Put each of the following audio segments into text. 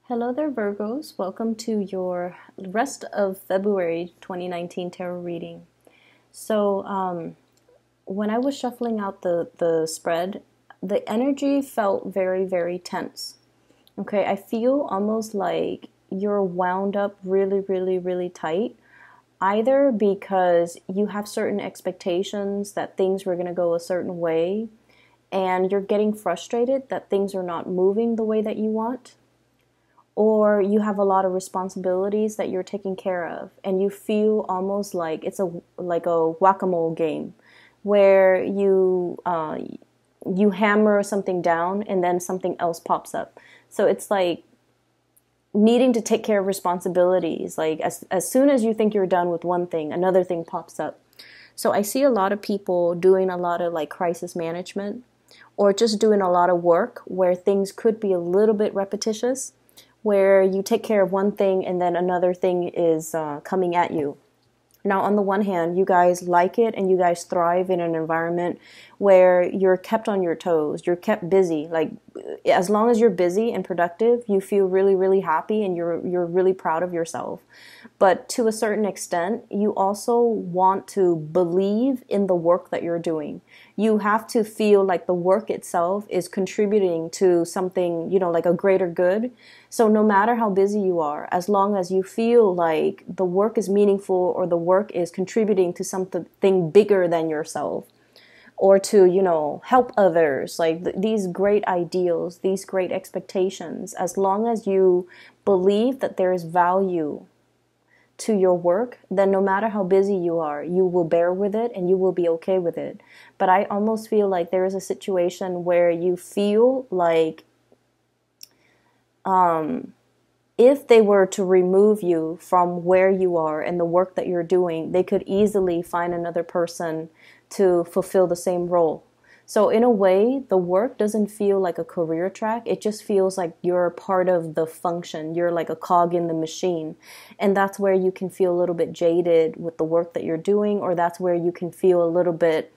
Hello there, Virgos. Welcome to your rest of February 2019 tarot reading. So, when I was shuffling out the spread, the energy felt very, very tense. Okay, I feel almost like you're wound up really, really, really tight, either because you have certain expectations that things were going to go a certain way, and you're getting frustrated that things are not moving the way that you want, or you have a lot of responsibilities that you're taking care of and you feel almost like it's a whack-a-mole game where you hammer something down and then something else pops up. So it's like needing to take care of responsibilities. Like as soon as you think you're done with one thing, another thing pops up. So I see a lot of people doing a lot of like crisis management, or just doing a lot of work where things could be a little bit repetitious, where you take care of one thing and then another thing is coming at you. Now, on the one hand, you guys like it and you guys thrive in an environment where you're kept on your toes, you're kept busy. Like, as long as you're busy and productive, you feel really, really happy and you're really proud of yourself. But to a certain extent, you also want to believe in the work that you're doing. You have to feel like the work itself is contributing to something, like a greater good. So no matter how busy you are, as long as you feel like the work is meaningful or the work is contributing to something bigger than yourself, or to, help others, like these great ideals, these great expectations, as long as you believe that there is value to your work, then no matter how busy you are, you will bear with it and you will be okay with it. But I almost feel like there is a situation where you feel like if they were to remove you from where you are and the work that you're doing, they could easily find another person to fulfill the same role. So in a way, the work doesn't feel like a career track. It just feels like you're part of the function. You're like a cog in the machine. And that's where you can feel a little bit jaded with the work that you're doing, or that's where you can feel a little bit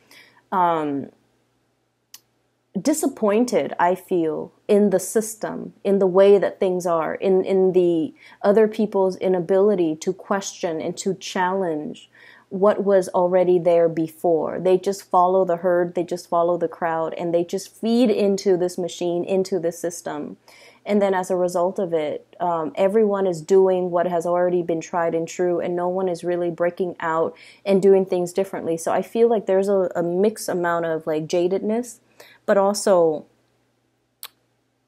disappointed, I feel, in the system, in the way that things are, in the other people's inability to question and to challenge what was already there before. They just follow the herd, they just follow the crowd, and they just feed into this machine, into this system. And then as a result of it, everyone is doing what has already been tried and true, and no one is really breaking out and doing things differently. So I feel like there's a mixed amount of like jadedness, but also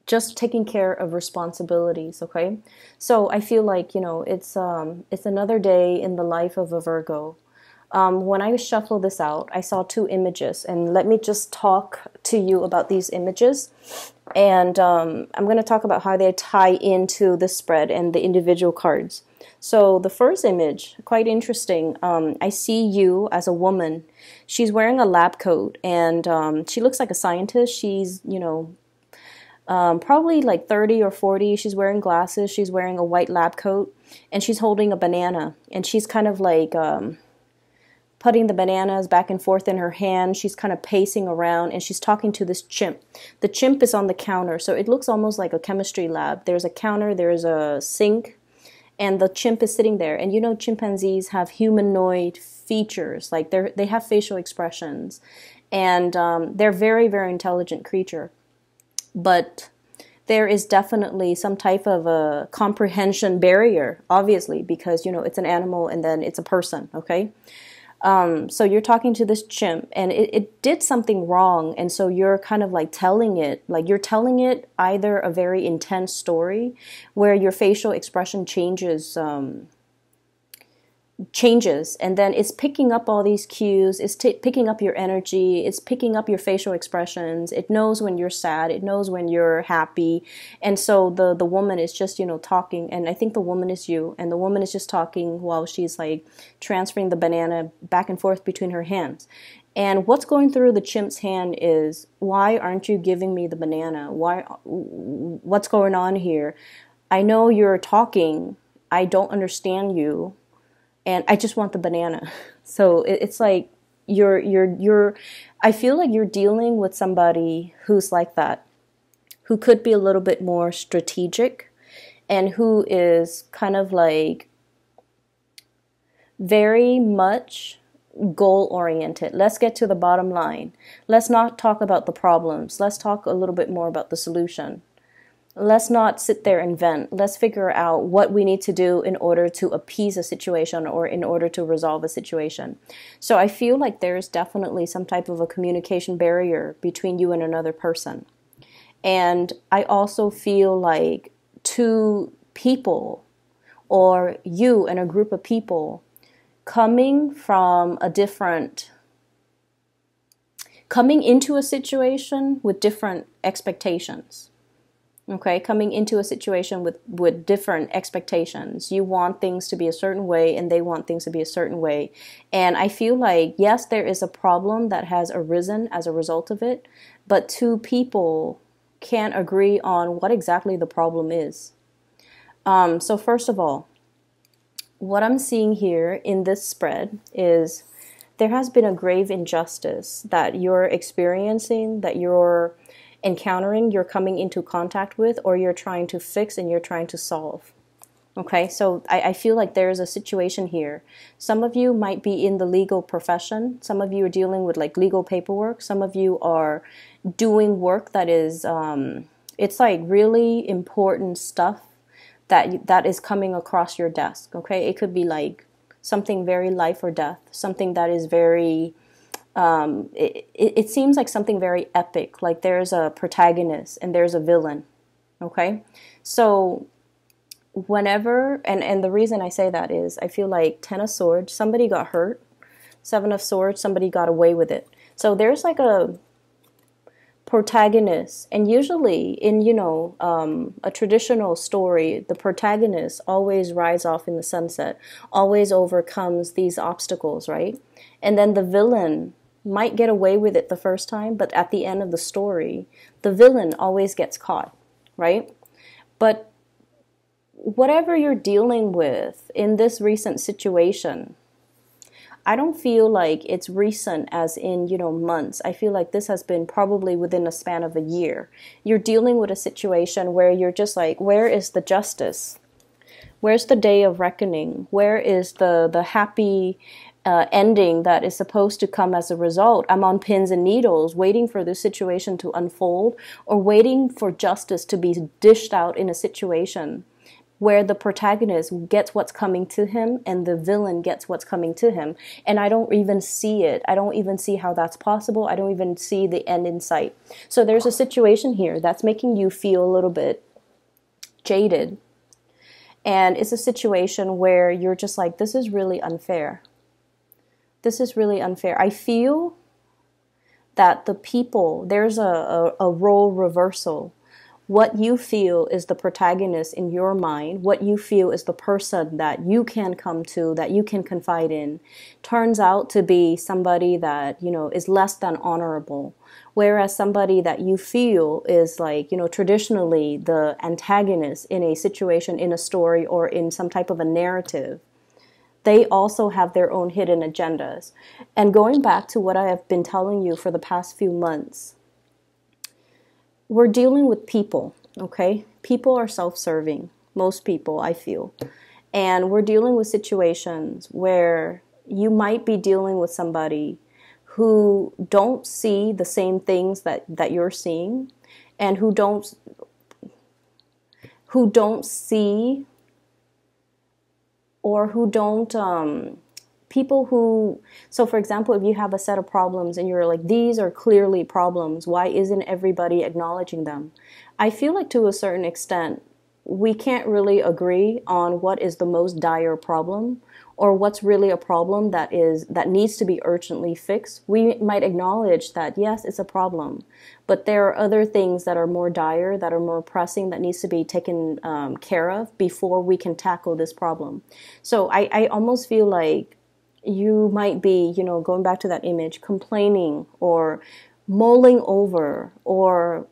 just taking care of responsibilities, okay? So I feel like, it's another day in the life of a Virgo. When I shuffled this out, I saw two images, and let me just talk to you about these images. And I'm going to talk about how they tie into the spread and the individual cards. So the first image, quite interesting. I see you as a woman. She's wearing a lab coat, and she looks like a scientist. She's, probably like 30 or 40. She's wearing glasses. She's wearing a white lab coat, and she's holding a banana. And she's kind of like putting the bananas back and forth in her hand. She's kind of pacing around, and she's talking to this chimp. The chimp is on the counter, so it looks almost like a chemistry lab. There's a counter, there's a sink, and the chimp is sitting there. And chimpanzees have humanoid features, like they have facial expressions, and they're very, very intelligent creature. But there is definitely some type of a comprehension barrier, obviously, because it's an animal and then it's a person, okay? So you're talking to this chimp, and it did something wrong, and so you're kind of like telling it, like you're telling it either a very intense story where your facial expression changes, and then it's picking up all these cues, it's picking up your energy, it's picking up your facial expressions, it knows when you're sad, it knows when you're happy, and so the woman is just, talking, and I think the woman is you, and the woman is just talking while she's like transferring the banana back and forth between her hands. And what's going through the chimp's hand is, why aren't you giving me the banana? What's going on here? I know you're talking, I don't understand you, and I just want the banana. So it's like I feel like you're dealing with somebody who's like that, who could be a little bit more strategic and who is kind of like very much goal oriented. Let's get to the bottom line. Let's not talk about the problems. Let's talk a little bit more about the solution. Let's not sit there and vent. Let's figure out what we need to do in order to appease a situation or in order to resolve a situation. So I feel like there's definitely some type of a communication barrier between you and another person. And I also feel like two people, or you and a group of people, coming into a situation with different expectations. Okay, coming into a situation with different expectations. You want things to be a certain way and they want things to be a certain way. And I feel like, yes, there is a problem that has arisen as a result of it, but two people can't agree on what exactly the problem is. So first of all, what I'm seeing here in this spread is there has been a grave injustice that you're experiencing, that you're encountering, you're coming into contact with, or you're trying to fix and you're trying to solve. Okay, so I feel like there's a situation here. Some of you might be in the legal profession. Some of you are dealing with like legal paperwork. Some of you are doing work that is, it's like really important stuff that is coming across your desk. Okay, it could be like something very life or death, something that is very, it seems like something very epic, like there's a protagonist and there's a villain. Okay, so whenever, and the reason I say that is I feel like 10 of Swords, somebody got hurt. 7 of Swords, somebody got away with it. So there's like a protagonist, and usually in, you know, a traditional story, the protagonist always rides off in the sunset, always overcomes these obstacles, right? And then the villain might get away with it the first time, but at the end of the story, the villain always gets caught, right? But whatever you're dealing with in this recent situation, I don't feel like it's recent as in, you know, months. I feel like this has been probably within a span of a year. You're dealing with a situation where you're just like, where is the justice? Where's the day of reckoning? Where is the happy ending that is supposed to come as a result? I'm on pins and needles waiting for this situation to unfold, or waiting for justice to be dished out in a situation where the protagonist gets what's coming to him and the villain gets what's coming to him. And I don't even see it. I don't even see how that's possible. I don't even see the end in sight. So there's a situation here that's making you feel a little bit jaded. And it's a situation where you're just like, this is really unfair. This is really unfair. I feel that the people, there's a role reversal. What you feel is the protagonist in your mind, what you feel is the person that you can come to, that you can confide in, turns out to be somebody that, you know, is less than honorable. Whereas somebody that you feel is like, you know, traditionally the antagonist in a situation, in a story, or in some type of a narrative, they also have their own hidden agendas. And going back to what I have been telling you for the past few months, we're dealing with people, okay? People are self-serving, most people, I feel. And we're dealing with situations where you might be dealing with somebody who don't see the same things that you're seeing, and who don't see, or who don't, people who, so for example, if you have a set of problems and you're like, these are clearly problems, why isn't everybody acknowledging them? I feel like to a certain extent, we can't really agree on what is the most dire problem, or what's really a problem that needs to be urgently fixed. We might acknowledge that, yes, it's a problem, but there are other things that are more dire, that are more pressing, that needs to be taken care of before we can tackle this problem. So I almost feel like you might be, you know, going back to that image, complaining or mulling over or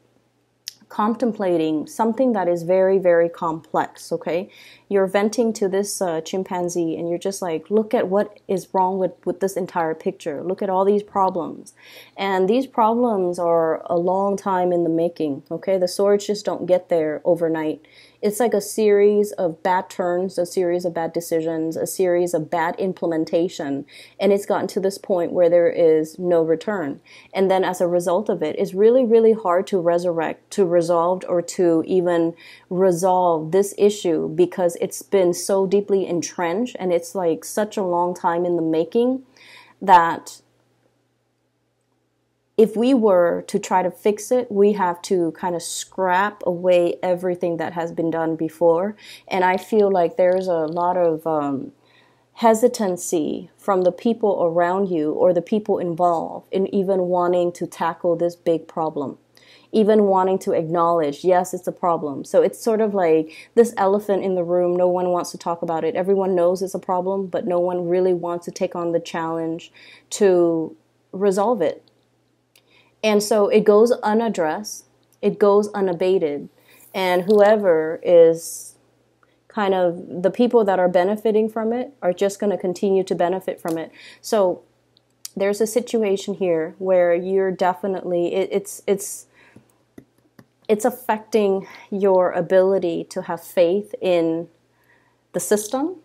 contemplating something that is very, very complex, okay? you're venting to this chimpanzee, and you're just like, look at what is wrong with this entire picture. Look at all these problems. And these problems are a long time in the making, okay? The swords just don't get there overnight. It's like a series of bad turns, a series of bad decisions, a series of bad implementation, and it's gotten to this point where there is no return. And then as a result of it, it's really, really hard to resurrect, to resolve, or to even resolve this issue because it's been so deeply entrenched and it's like such a long time in the making that if we were to try to fix it, we have to kind of scrap away everything that has been done before. And I feel like there's a lot of hesitancy from the people around you or the people involved in even wanting to tackle this big problem, even wanting to acknowledge, yes, it's a problem. So it's sort of like this elephant in the room. No one wants to talk about it. Everyone knows it's a problem, but no one really wants to take on the challenge to resolve it. And so it goes unaddressed, it goes unabated, and whoever is kind of the people that are benefiting from it are just going to continue to benefit from it. So there's a situation here where you're definitely, it's affecting your ability to have faith in the system,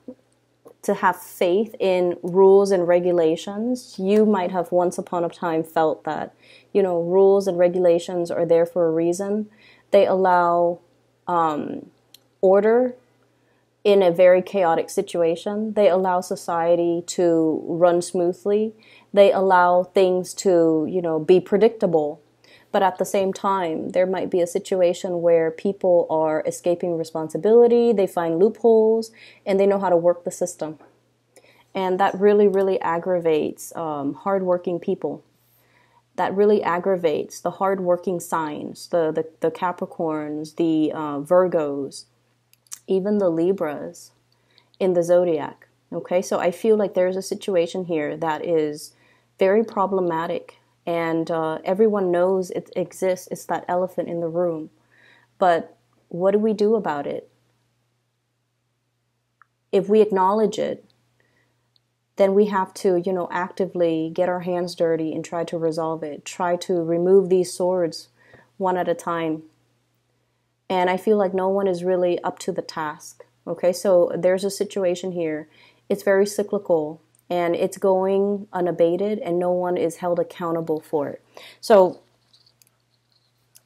to have faith in rules and regulations. You might have once upon a time felt that, rules and regulations are there for a reason. They allow order in a very chaotic situation. They allow society to run smoothly. They allow things to, be predictable. But at the same time, there might be a situation where people are escaping responsibility, they find loopholes, and they know how to work the system. And that really, really aggravates hardworking people. That really aggravates the hardworking signs, the Capricorns, the Virgos, even the Libras in the zodiac. Okay, so I feel like there's a situation here that is very problematic. And everyone knows it exists. It's that elephant in the room. But what do we do about it? If we acknowledge it, then we have to, actively get our hands dirty and try to resolve it. Try to remove these swords one at a time. And I feel like no one is really up to the task. Okay, so there's a situation here. It's very cyclical. And it's going unabated, and no one is held accountable for it. So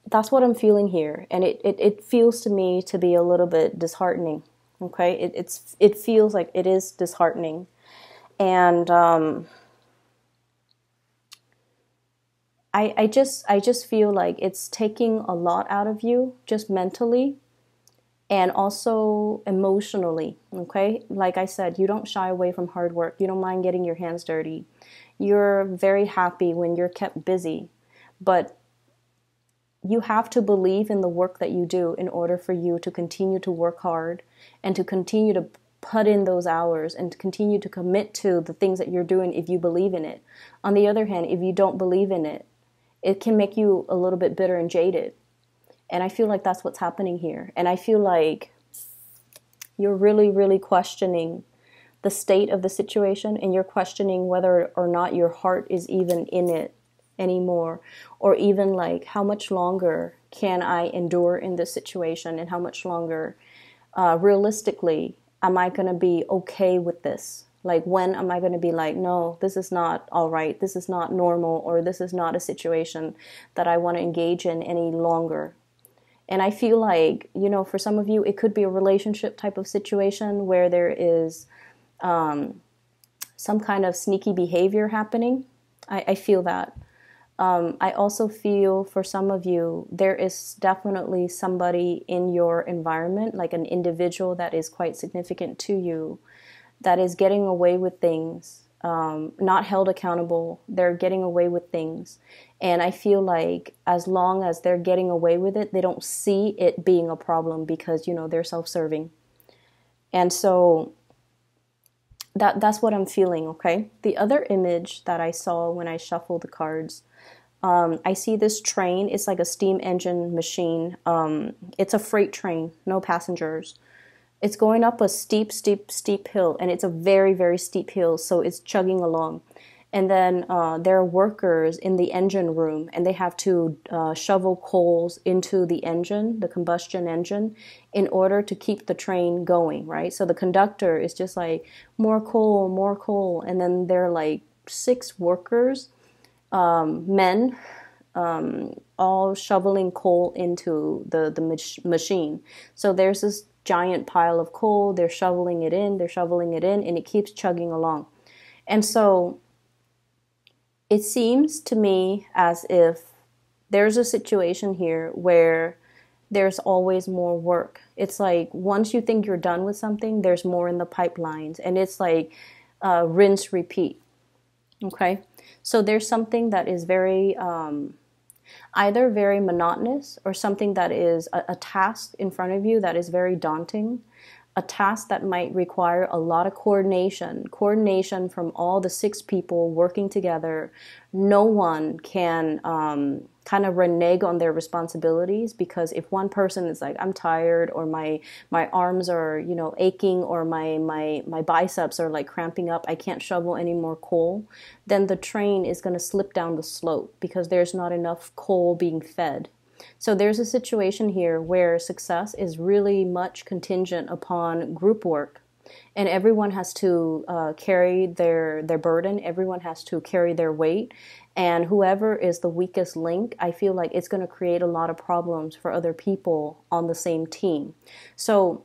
that's what I'm feeling here, and it feels to me to be a little bit disheartening. Okay, it feels like it is disheartening, and I just feel like it's taking a lot out of you, just mentally. And also emotionally, okay? Like I said, you don't shy away from hard work. You don't mind getting your hands dirty. You're very happy when you're kept busy. But you have to believe in the work that you do in order for you to continue to work hard and to continue to put in those hours and to continue to commit to the things that you're doing if you believe in it. On the other hand, if you don't believe in it, it can make you a little bit bitter and jaded. And I feel like that's what's happening here. And I feel like you're really, really questioning the state of the situation, and you're questioning whether or not your heart is even in it anymore, or even like, how much longer can I endure in this situation, and how much longer, realistically, am I going to be okay with this? Like, when am I going to be like, no, this is not all right, this is not normal, or this is not a situation that I want to engage in any longer? And I feel like, for some of you, it could be a relationship type of situation where there is some kind of sneaky behavior happening. I feel that. I also feel for some of you, there is definitely somebody in your environment, like an individual that is quite significant to you, that is getting away with things, not held accountable. They're getting away with things. And I feel like as long as they're getting away with it, they don't see it being a problem because, they're self-serving. And so that's what I'm feeling, okay? The other image that I saw when I shuffled the cards, I see this train. It's like a steam engine machine. It's a freight train, no passengers. It's going up a steep, steep, steep hill, and it's a very, very steep hill, so it's chugging along. And then there are workers in the engine room, and they have to shovel coals into the engine, the combustion engine, in order to keep the train going, right? So the conductor is just like, more coal, more coal. And then there are like 6 workers, men, all shoveling coal into the machine. So there's this giant pile of coal, they're shoveling it in, and it keeps chugging along. And so it seems to me as if there's a situation here where there's always more work. It's like once you think you're done with something, there's more in the pipelines, and it's like rinse, repeat. Okay? So there's something that is very either very monotonous, or something that is a task in front of you that is very daunting, a task that might require a lot of coordination from all the 6 people working together. No one can kind of renege on their responsibilities, because if one person is like, I'm tired, or my arms are, aching, or my biceps are like cramping up, I can't shovel any more coal, then the train is going to slip down the slope because there's not enough coal being fed. So there's a situation here where success is really much contingent upon group work, and everyone has to carry their burden. Everyone has to carry their weight, and whoever is the weakest link, I feel like it's going to create a lot of problems for other people on the same team. So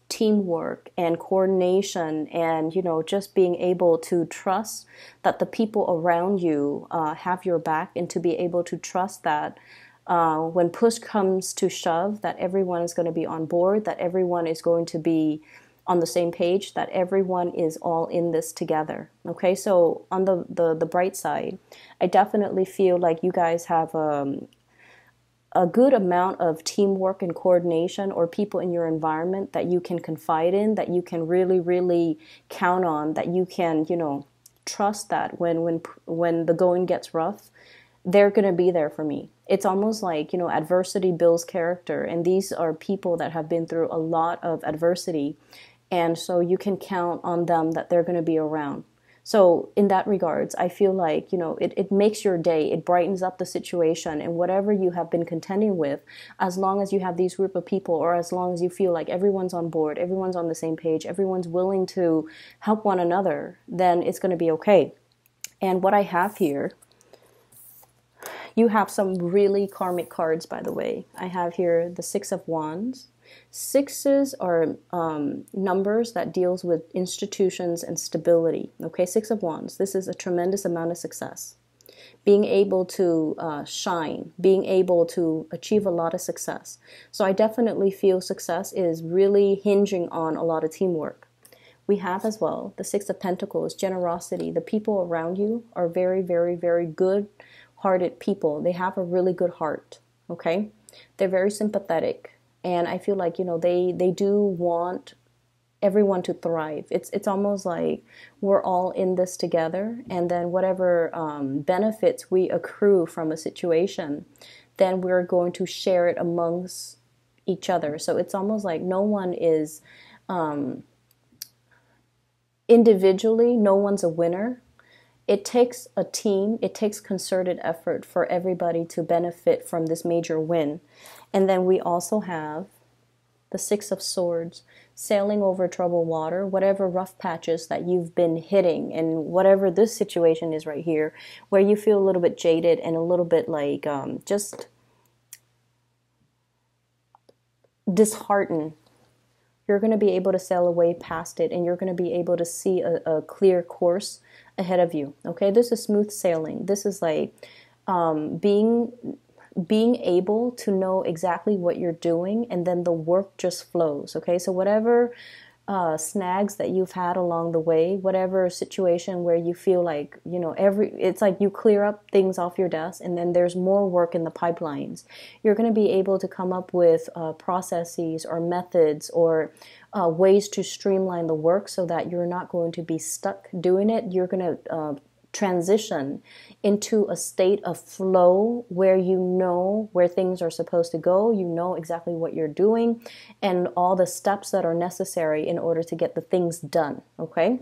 teamwork and coordination, and just being able to trust that the people around you have your back, and to be able to trust that when push comes to shove, that everyone is going to be on board, that everyone is going to be on the same page, that everyone is all in this together. Okay, so on the bright side, I definitely feel like you guys have a good amount of teamwork and coordination, or people in your environment that you can confide in, that you can really, really count on, that you can, trust that when the going gets rough, they're going to be there for me. It's almost like, adversity builds character, and these are people that have been through a lot of adversity, and so you can count on them, that they're going to be around. So in that regards, I feel like, it makes your day, it brightens up the situation, and whatever you have been contending with, as long as you have these group of people, or as long as you feel like everyone's on board, everyone's on the same page, everyone's willing to help one another, then it's going to be okay. And what I have here, you have some really karmic cards, by the way. I have here the 6 of Wands. 6s are numbers that deals with institutions and stability. Okay, 6 of Wands. This is a tremendous amount of success. Being able to shine, being able to achieve a lot of success. So I definitely feel success is really hinging on a lot of teamwork. We have as well the 6 of Pentacles, generosity. The people around you are very, very, very good-hearted people. They have a really good heart, okay? They're very sympathetic. And I feel like, they do want everyone to thrive. It's almost like we're all in this together, and then whatever benefits we accrue from a situation, then we're going to share it amongst each other. So it's almost like no one is individually, no one's a winner. It takes a team, it takes concerted effort for everybody to benefit from this major win. And then we also have the 6 of Swords, sailing over troubled water, whatever rough patches that you've been hitting, and whatever this situation is right here, where you feel a little bit jaded and a little bit like just disheartened. You're going to be able to sail away past it, and you're going to be able to see a clear course ahead of you. Okay, this is smooth sailing. This is like being able to know exactly what you're doing, and then the work just flows. Okay, so whatever snags that you've had along the way, whatever situation where you feel like, it's like you clear up things off your desk, and then there's more work in the pipelines. You're going to be able to come up with processes or methods or ways to streamline the work, so that you're not going to be stuck doing it. You're going to transition into a state of flow where you know where things are supposed to go, you know exactly what you're doing, and all the steps that are necessary in order to get the things done, okay?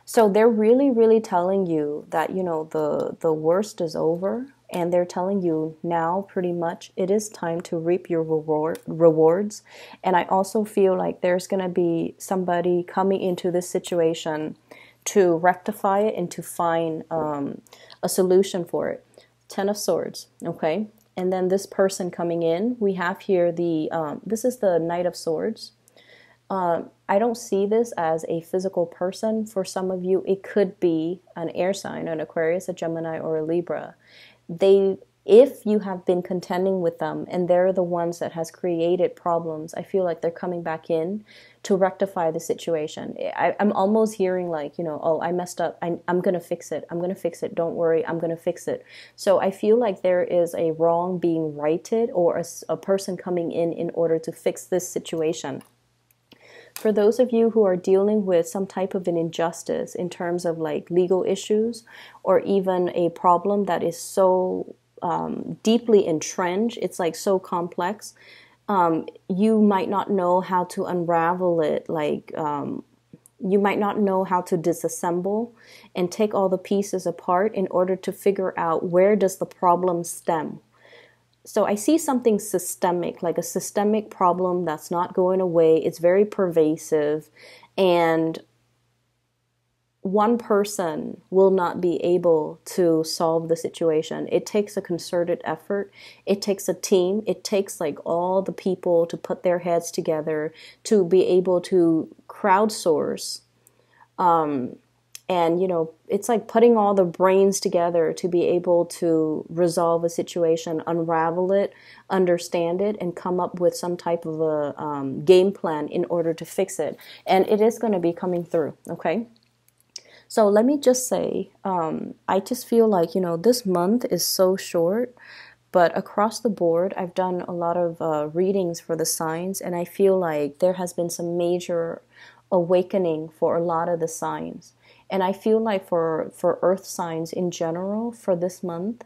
So they're really, really telling you that, you know, the worst is over, and they're telling you now pretty much it is time to reap your rewards. And I also feel like there's going to be somebody coming into this situation to rectify it and to find a solution for it. 10 of Swords, okay? And then this person coming in, we have here this is the Knight of Swords. I don't see this as a physical person. For some of you, it could be an air sign, an Aquarius, a Gemini, or a Libra. If you have been contending with them and they're the ones that has created problems, I feel like they're coming back in to rectify the situation. I'm almost hearing like, you know, oh, I messed up. I'm going to fix it. I'm going to fix it. Don't worry. I'm going to fix it. So I feel like there is a wrong being righted, or a person coming in order to fix this situation. For those of you who are dealing with some type of an injustice in terms of like legal issues, or even a problem that is so deeply entrenched, it's like so complex, you might not know how to unravel it, like you might not know how to disassemble and take all the pieces apart in order to figure out where does the problem stem. So I see something systemic, like a systemic problem that's not going away. It's very pervasive, and one person will not be able to solve the situation. It takes a concerted effort. It takes a team. It takes like all the people to put their heads together to be able to crowdsource. And, you know, it's like putting all the brains together to be able to resolve a situation, unravel it, understand it, and come up with some type of a game plan in order to fix it. And it is going to be coming through, okay? So let me just say, I just feel like, you know, this month is so short, but across the board, I've done a lot of readings for the signs, and I feel like there has been some major awakening for a lot of the signs. And I feel like for earth signs in general, for this month,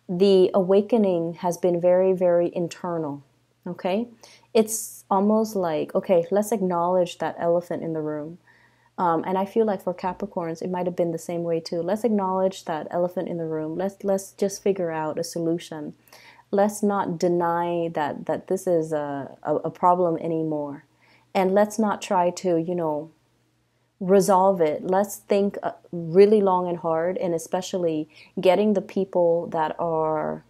the awakening has been very, very internal, okay? It's almost like, okay, let's acknowledge that elephant in the room. And I feel like for Capricorns, it might have been the same way too. Let's acknowledge that elephant in the room. Let's just figure out a solution. Let's not deny that this is a problem anymore. And let's not try to, you know, resolve it. Let's think really long and hard, and especially getting the people that are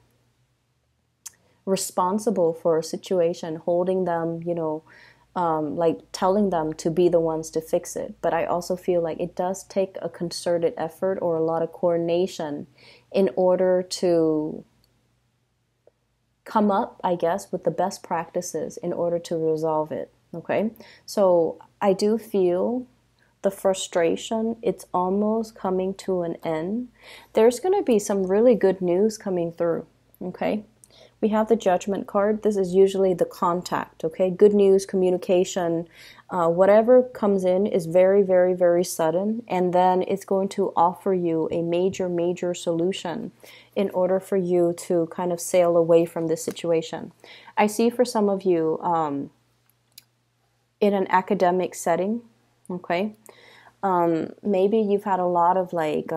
responsible for a situation, holding them, you know, like telling them to be the ones to fix it. But I also feel like it does take a concerted effort or a lot of coordination in order to come up, I guess, with the best practices in order to resolve it. Okay, so I do feel the frustration, it's almost coming to an end. There's going to be some really good news coming through, okay? We have the Judgment card. This is usually the contact, okay? Good news, communication, whatever comes in is very, very, very sudden, and then it's going to offer you a major, major solution in order for you to kind of sail away from this situation. I see for some of you in an academic setting, okay, maybe you've had a lot of like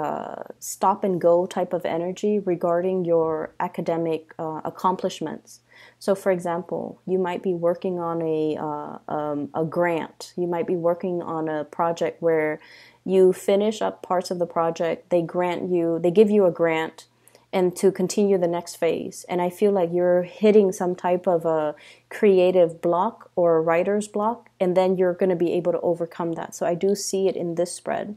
stop and go type of energy regarding your academic accomplishments. So for example, you might be working on a grant. You might be working on a project where you finish up parts of the project. They give you a grant, and to continue the next phase. And I feel like you're hitting some type of a creative block or a writer's block, and then you're going to be able to overcome that. So I do see it in this spread.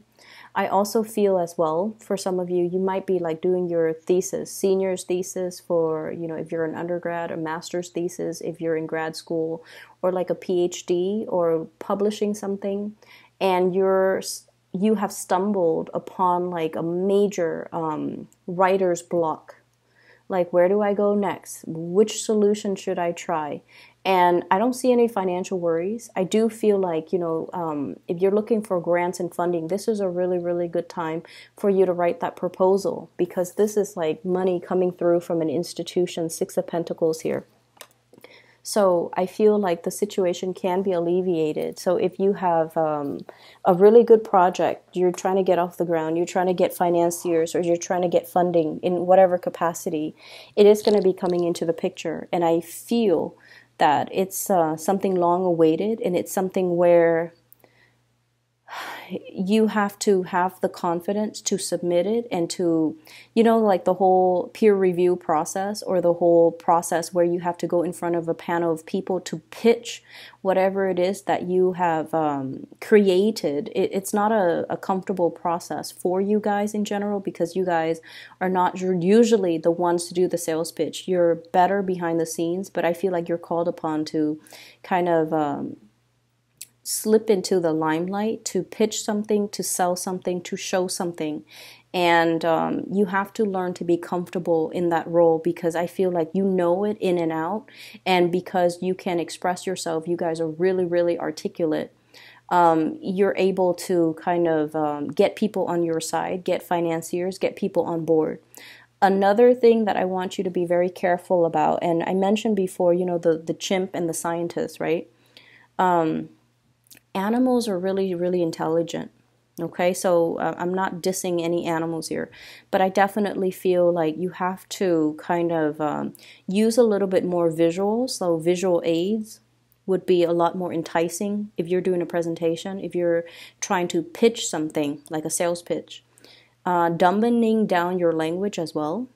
I also feel as well, for some of you, you might be like doing your thesis, senior's thesis for, you know, if you're an undergrad, a master's thesis, if you're in grad school, or like a PhD, or publishing something, and you have stumbled upon like a major writer's block, Like, where do I go next? Which solution should I try? And I don't see any financial worries. I do feel like, if you're looking for grants and funding, this is a really, really good time for you to write that proposal, because this is like money coming through from an institution, Six of Pentacles here. So I feel like the situation can be alleviated. So if you have a really good project, you're trying to get off the ground, you're trying to get financiers, or you're trying to get funding in whatever capacity, it is going to be coming into the picture. And I feel that it's something long awaited, and it's something where you have to have the confidence to submit it, and to, like the whole peer review process, or the whole process where you have to go in front of a panel of people to pitch whatever it is that you have created. It's not a comfortable process for you guys in general, because you guys are not usually the ones to do the sales pitch. You're better behind the scenes, but I feel like you're called upon to kind of slip into the limelight, to pitch something, to sell something, to show something. And you have to learn to be comfortable in that role, because I feel like you know it in and out. And because you can express yourself, you guys are really, really articulate. You're able to kind of get people on your side, get financiers, get people on board. Another thing that I want you to be very careful about, and I mentioned before, the chimp and the scientist, right? Animals are really, really intelligent. Okay, so I'm not dissing any animals here, but I definitely feel like you have to kind of use a little bit more visuals. So visual aids would be a lot more enticing if you're doing a presentation, if you're trying to pitch something like a sales pitch. Dumbing down your language as well,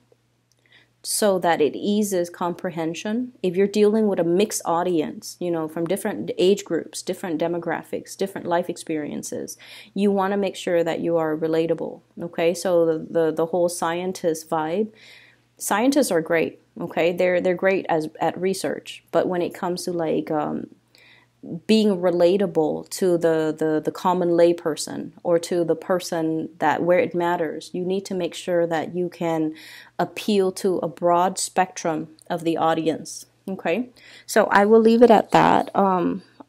so that it eases comprehension. If you're dealing with a mixed audience, from different age groups, different demographics, different life experiences, you want to make sure that you are relatable. Okay, so the whole scientist vibe, scientists are great. Okay, they're great at research, but when it comes to like being relatable to the common layperson, or to the person that where it matters, you need to make sure that you can appeal to a broad spectrum of the audience. Okay, so I will leave it at that.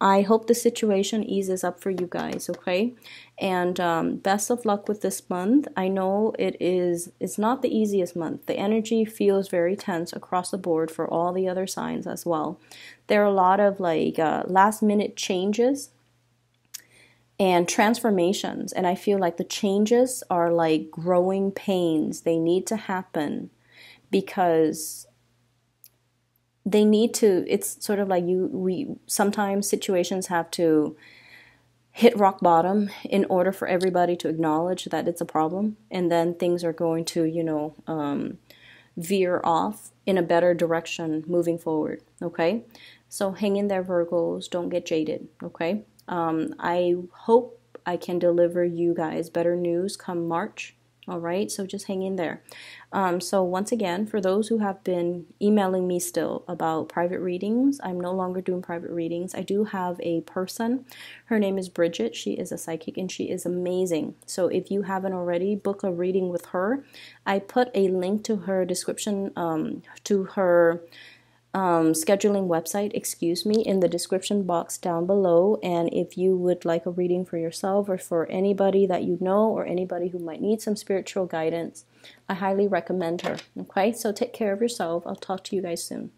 I hope the situation eases up for you guys. Okay, and best of luck with this month. I know it's not the easiest month. The energy feels very tense across the board for all the other signs as well. There are a lot of like last minute changes and transformations, and I feel like the changes are like growing pains. They need to happen because they need to. It's sort of like we sometimes situations have to hit rock bottom in order for everybody to acknowledge that it's a problem, and then things are going to veer off in a better direction moving forward. Okay, so hang in there, Virgos. Don't get jaded. Okay, I hope I can deliver you guys better news come March. All right, so just hang in there. So once again, for those who have been emailing me still about private readings, I'm no longer doing private readings. I do have a person. Her name is Bridget. She is a psychic, and she is amazing. So if you haven't already, book a reading with her. I put a link to her description, to her scheduling website, in the description box down below. And if you would like a reading for yourself, or for anybody that you know, or anybody who might need some spiritual guidance, I highly recommend her. Okay, so take care of yourself. I'll talk to you guys soon.